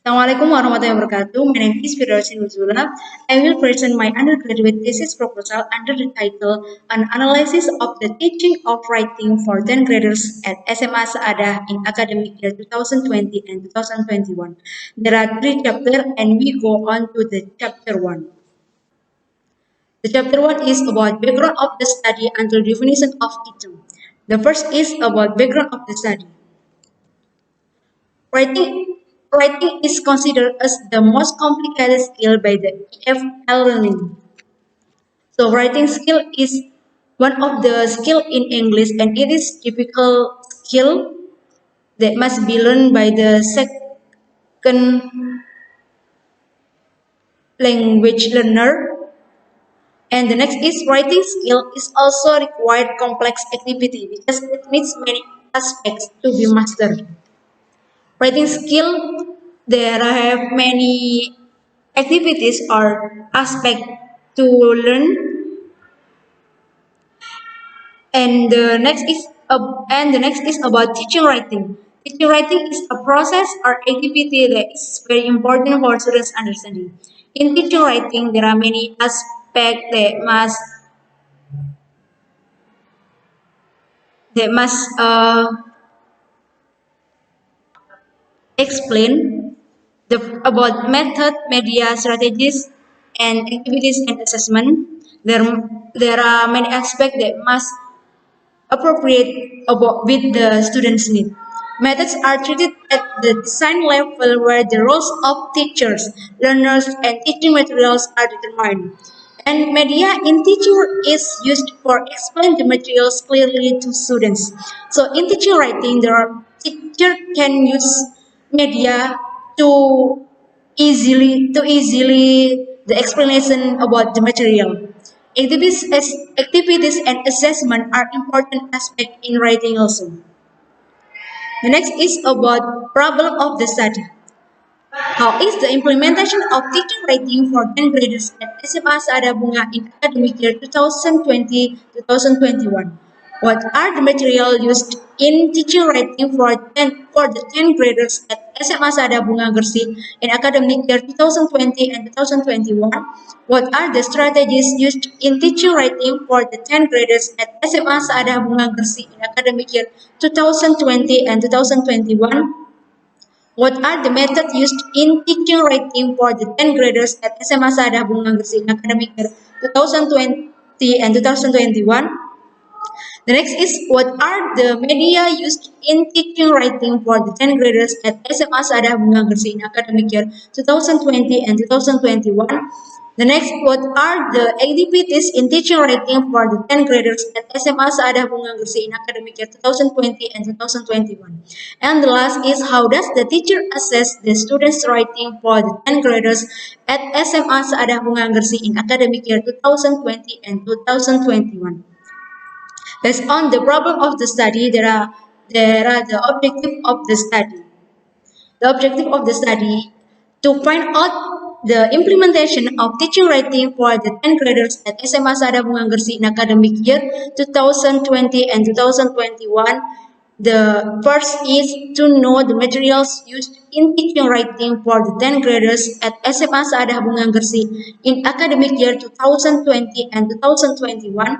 Assalamualaikum warahmatullahi wabarakatuh. My name is Firdausy Nuzula. I will present my undergraduate thesis proposal under the title An Analysis of the Teaching of Writing for 10th Graders at Smu Assa'adah in Academic Year 2020 and 2021. There are 3 chapters and we go on to the chapter 1. The chapter 1 is about background of the study and the definition of item. The first is about background of the study. Writing is considered as the most complicated skill by the EFL learning. So writing skill is one of the skill in English and it is typical skill that must be learned by the second language learner. And the next is writing skill is also required complex activity because it needs many aspects to be mastered. Writing skill, there have many activities or aspect to learn. And the next is about teaching writing. Teaching writing is a process or activity that is very important for students' understanding. In teaching writing, there are many aspects that must explain about method, media, strategies, and activities and assessment. There are many aspects that must appropriate about with the students' need. Methods are treated at the design level where the roles of teachers, learners, and teaching materials are determined. And media in teaching is used for explain the materials clearly to students. So in teaching writing, teacher can use media to easily the explanation about the material. Activities and assessment are important aspect in writing also. The next is about problem of the study. How is the implementation of teaching writing for 10th graders at Smu Assa'adah Bungah in academic year 2020-2021? What are the material used in teaching writing for the 10th graders at Smu Assa'adah Bungah Gresik in academic year 2020 and 2021? What are the strategies used in teaching writing for the 10th graders at Smu Assa'adah Bungah Gresik in academic year 2020 and 2021? What are the methods used in teaching writing for the 10th graders at Smu Assa'adah Bungah Gresik in academic year 2020 and 2021? The next is what are the media used in teaching writing for the 10th graders at Smu Assa'adah Bungah Gresik in academic year 2020 and 2021? The next, what are the activities in teaching writing for the 10th graders at Smu Assa'adah Bungah Gresik in academic year 2020 and 2021? And the last is how does the teacher assess the students' writing for the 10th graders at Smu Assa'adah Bungah Gresik in academic year 2020 and 2021? Based on the problem of the study, there are the objective of the study. The objective of the study to find out the implementation of teaching writing for the 10th graders at Smu Assa'adah Bungah Gresik in academic year 2020 and 2021. The first is to know the materials used in teaching writing for the 10th graders at Smu Assa'adah Bungah Gresik in academic year 2020 and 2021.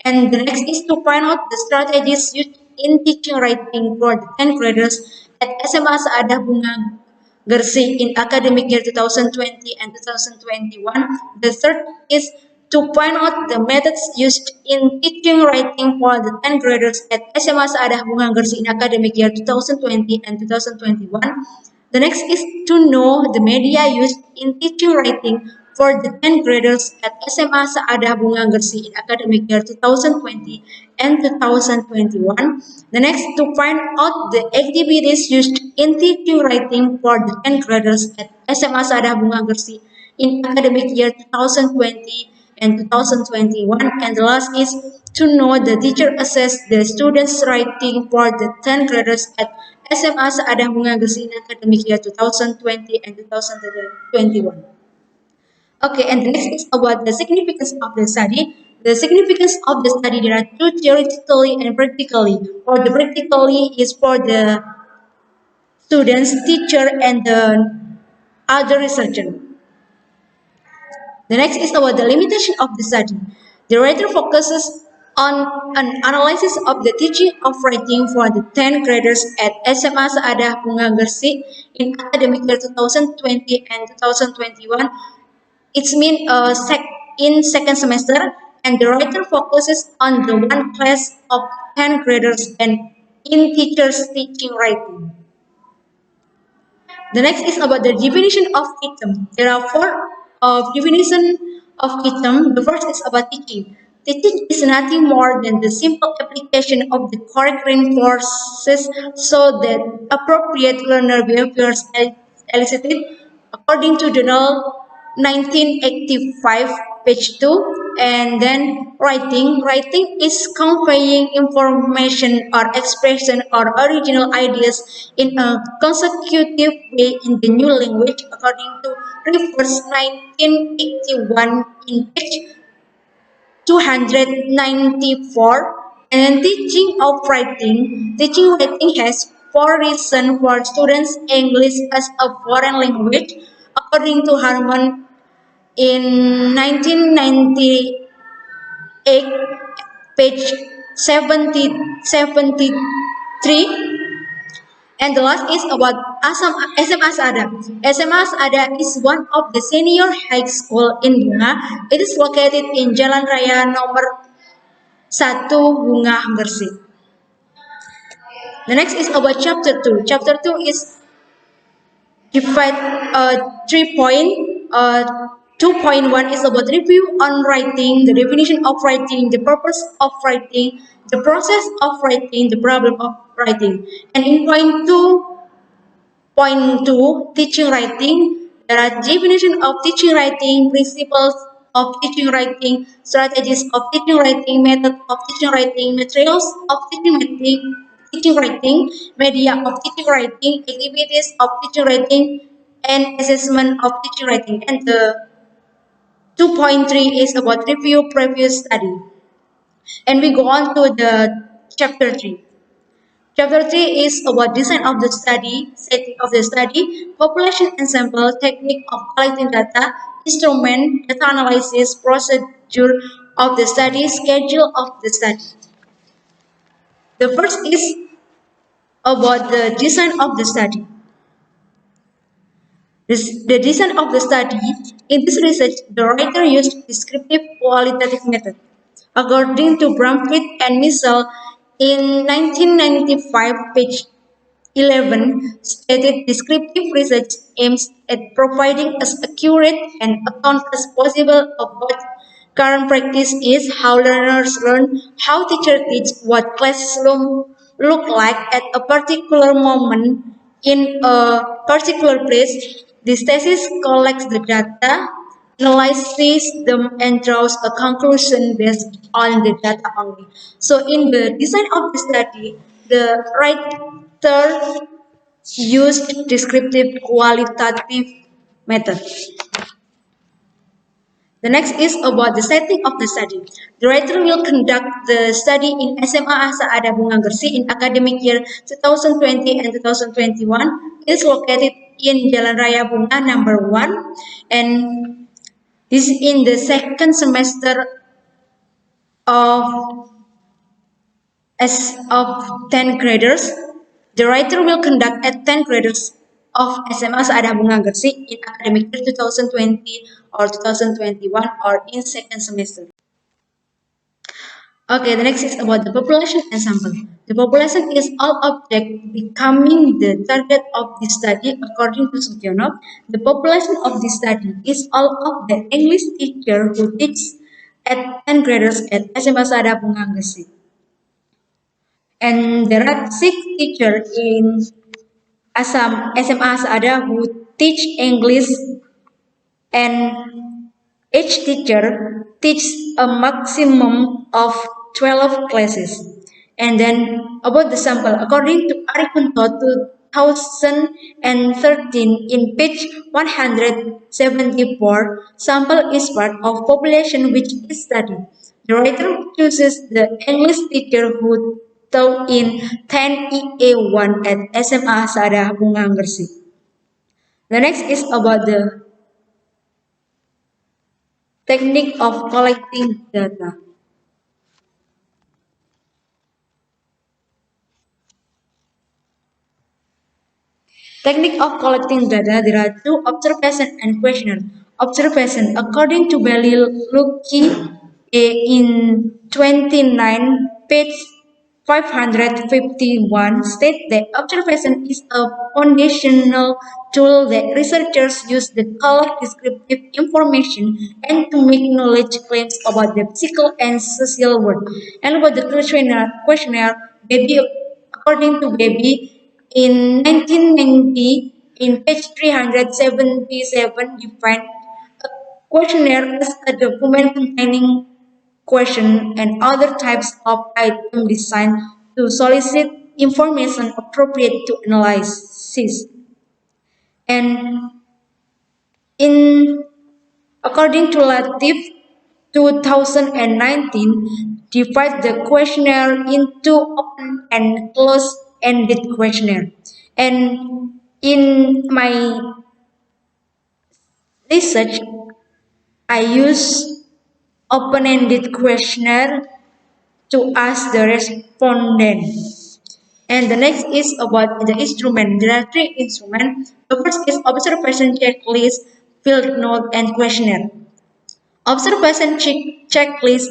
And the next is to find out the strategies used in teaching writing for the 10th graders at Smu Assa'adah Bungah Gresik in academic year 2020 and 2021. The third is to find out the methods used in teaching writing for the 10th graders at Smu Assa'adah Bungah Gresik in academic year 2020 and 2021. The next is to know the media used in teaching writing for the 10th graders at Smu Assa'adah Bungah Gresik in academic year 2020 and 2021. The next, to find out the activities used in teaching writing for the 10th graders at Smu Assa'adah Bungah Gresik in academic year 2020 and 2021. And the last is to know the teacher assess the students' writing for the 10th graders at Smu Assa'adah Bungah Gresik in academic year 2020 and 2021. Okay, and the next is about the significance of the study. The significance of the study, there are two, theoretically and practically. For the practically is for the students, teacher, and the other researcher. The next is about the limitation of the study. The writer focuses on an analysis of the teaching of writing for the 10th graders at SMA Assa'adah Bungah Gresik in academic year 2020 and 2021. It's mean in second semester, and the writer focuses on the one class of 10th graders and in teachers teaching writing. The next is about the definition of item. There are four definitions of item. The first is about teaching. Teaching is nothing more than the simple application of the curriculum courses so that appropriate learner behaviors elicited according to Journal 1985, page 2. And then writing is conveying information or expression or original ideas in a consecutive way in the new language according to Rivers 1981 in page 294. And teaching writing has four reasons for students English as a foreign language according to Harmon in 1998, page 73. And the last is about SMA Assa'adah. SMA Assa'adah is one of the senior high school in Bunga. It is located in Jalan Raya nomor 1 Bunga Gresik. The next is about chapter 2. Chapter 2 is divide 3 point. 2.1 is about review on writing, the definition of writing, the purpose of writing, the process of writing, the problem of writing. And in point 2, teaching writing, there are definition of teaching writing, principles of teaching writing, strategies of teaching writing, method of teaching writing, materials of teaching writing, media of teaching writing, activities of teaching writing, and assessment of teaching writing. And the 2.3 is about review previous study. And we go on to the chapter 3. Chapter 3 is about design of the study, setting of the study, population and sample, technique of collecting data, instrument, data analysis, procedure of the study, schedule of the study. The first is about the design of the study. The design of the study, in this research, the writer used descriptive qualitative method. According to Brumfield and Mitchell, in 1995, page 11, stated descriptive research aims at providing as accurate an account as possible of what current practice is, how learners learn, how teachers teach, what classroom look like at a particular moment in a particular place. This thesis collects the data, analyzes them, and draws a conclusion based on the data only. So, in the design of the study, the writer used descriptive qualitative method. The next is about the setting of the study. The writer will conduct the study in SMA Assa'adah Bungah Gresik in academic year 2020 and 2021. It is located in Jalan Raya Bungah number 1, and this is in the second semester of 10 graders. The writer will conduct at 10 graders of SMA Assa'adah Bungah Gresik in academic year 2020 or 2021 or in second semester. Okay, the next is about the population and sample. The population is all object becoming the target of the study according to Sugionov. The population of the study is all of the English teacher who teaches at 10 graders at SMA Assa'adah Bungah Gresik. And there are 6 teachers in SMA Assa'adah who teach English, and each teacher teaches a maximum of 12 classes. And then about the sample, according to Arikunto 2013 in page 174, sample is part of population which is studied. The writer chooses the English teacher who taught in 10 EA1 at SMA Assa'adah Bungah Gresik. The next is about the technique of collecting data. Technique of collecting data, there are two: observation and questionnaire. Observation, according to Bailey Lucky in 29, page 551, state that observation is a foundational tool that researchers use to collect descriptive information and to make knowledge claims about the physical and social world. And about the questionnaire, Baby, according to Baby, in 1990, in page 377, defined a questionnaire as a document containing question and other types of item designed to solicit information appropriate to analysis. And in according to Latif 2019, divide the questionnaire into open and closed-ended questionnaire. And in my research, I use open-ended questionnaire to ask the respondent. And the next is about the instrument. There are three instruments. The first is observation checklist, field note, and questionnaire. Observation checklist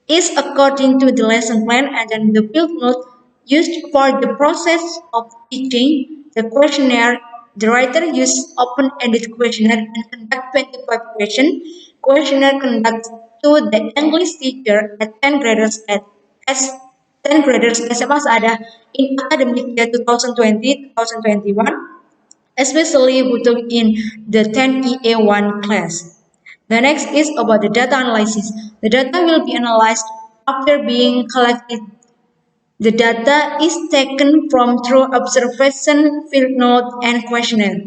is according to the lesson plan, and then the field note used for the process of teaching. The questionnaire, the writer used open-ended questionnaire and conduct 25 questions. Questionnaire conducted to the English teacher at 10 graders as 10 graders SMA Asa'adah in academic year 2020-2021, especially in the 10EA1 class. The next is about the data analysis. The data will be analyzed after being collected. The data is taken from through observation, field note, and questionnaire.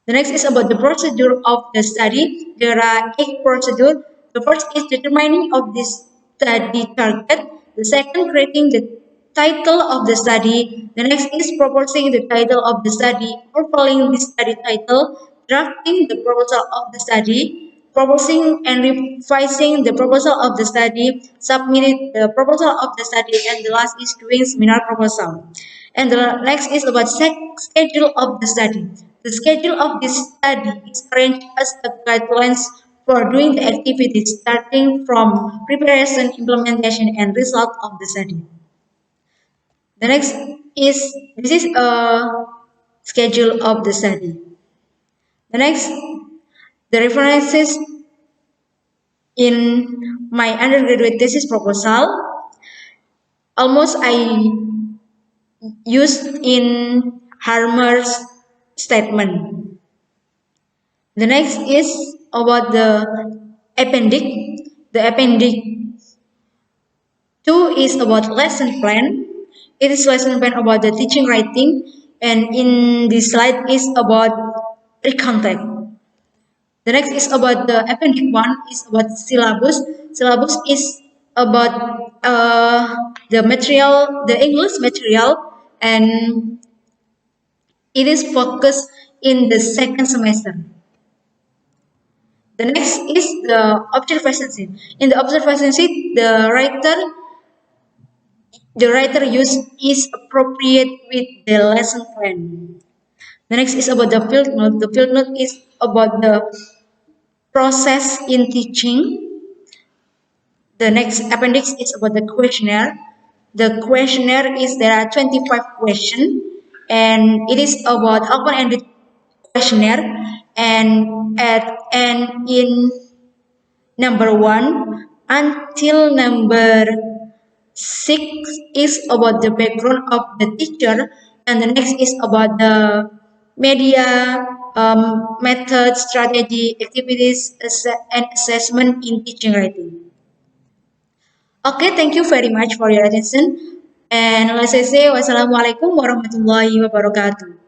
The next is about the procedure of the study. There are 8 procedures. The first is determining of the study target. The second, creating the title of the study. The next is proposing the title of the study, profiling the study title, drafting the proposal of the study, proposing and revising the proposal of the study, submitting the proposal of the study, and the last is doing seminar proposal. And the next is about schedule of the study. The schedule of this study is arranged as a guidelines for doing the activities starting from preparation, implementation, and result of the study. The next is, this is a schedule of the study. The next, the references in my undergraduate thesis proposal, almost I used in Harmer's statement. The next is about the appendix. The appendix 2 is about lesson plan. It is lesson plan about the teaching writing, and in this slide is about recontact. The next is about the appendix 1 is about syllabus. Syllabus is about the material, the English material, and it is focused in the second semester. The next is the observation sheet. In the observation sheet, the writer use is appropriate with the lesson plan. The next is about the field note. The field note is about the process in teaching. The next appendix is about the questionnaire. The questionnaire is, there are 25 questions, and it is about open-ended questionnaire, and in number 1 until number 6 is about the background of the teacher, and the next is about the media, method, strategy, activities, and assessment in teaching writing. Okay, thank you very much for your attention. And let's say wassalamualaikum warahmatullahi wabarakatuh.